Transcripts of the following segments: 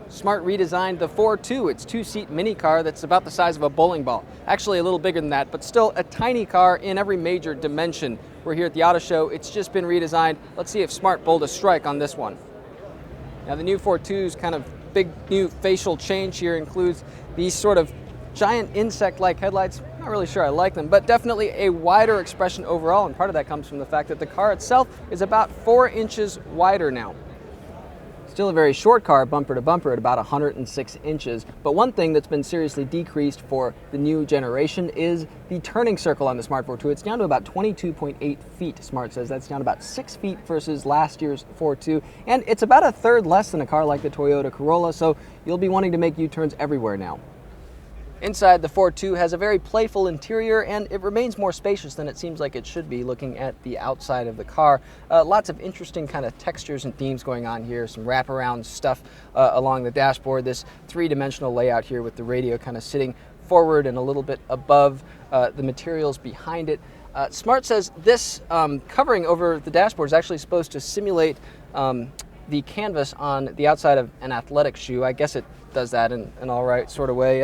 Smart redesigned the ForTwo. It's two-seat mini car that's about the size of a bowling ball. Actually a little bigger than that, but still a tiny car in every major dimension. We're here at the auto show. It's just been redesigned. Let's see if Smart bold a strike on this one. Now the new ForTwo's kind of big new facial change here includes these sort of giant insect-like headlights. Not really sure I like them, but definitely a wider expression overall, and part of that comes from the fact that the car itself is about 4 inches wider now. Still a very short car, bumper to bumper, at about 106 inches. But one thing that's been seriously decreased for the new generation is the turning circle on the Smart ForTwo. It's down to about 22.8 feet, Smart says. That's down about 6 feet versus last year's ForTwo. And it's about a third less than a car like the Toyota Corolla, so you'll be wanting to make U-turns everywhere now. Inside, the ForTwo has a very playful interior, and it remains more spacious than it seems like it should be looking at the outside of the car. Lots of interesting kind of textures and themes going on here, some wraparound stuff along the dashboard, this three-dimensional layout here with the radio kind of sitting forward and a little bit above the materials behind it. Smart says this covering over the dashboard is actually supposed to simulate the canvas on the outside of an athletic shoe. I guess it does that in an all right sort of way.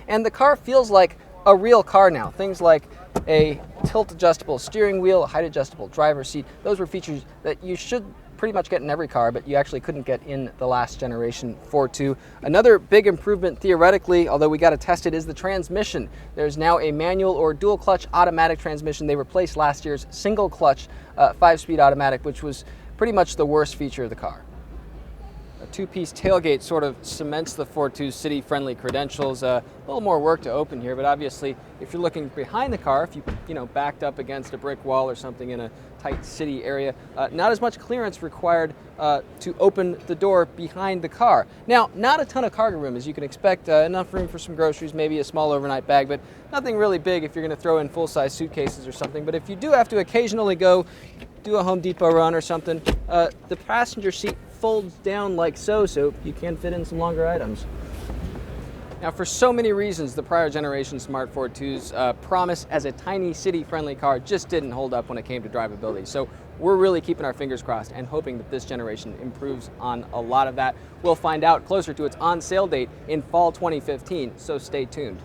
And the car feels like a real car now. Things like a tilt adjustable steering wheel, a height adjustable driver's seat. Those were features that you should pretty much get in every car, but you actually couldn't get in the last generation ForTwo. Another big improvement theoretically, although we got to test it, is the transmission. There's now a manual or dual clutch automatic transmission. They replaced last year's single clutch 5-speed automatic, which was pretty much the worst feature of the car. A two-piece tailgate sort of cements the ForTwo's city-friendly credentials. A little more work to open here, but obviously if you're looking behind the car, if you backed up against a brick wall or something in a tight city area, not as much clearance required to open the door behind the car. Now, not a ton of cargo room, as you can expect. Enough room for some groceries, maybe a small overnight bag, but nothing really big if you're going to throw in full-size suitcases or something. But if you do have to occasionally go do a Home Depot run or something, the passenger seat folds down like so you can fit in some longer items. Now, for so many reasons, the prior generation Smart ForTwo's promise as a tiny city-friendly car just didn't hold up when it came to drivability. So we're really keeping our fingers crossed and hoping that this generation improves on a lot of that. We'll find out closer to its on-sale date in fall 2015, so stay tuned.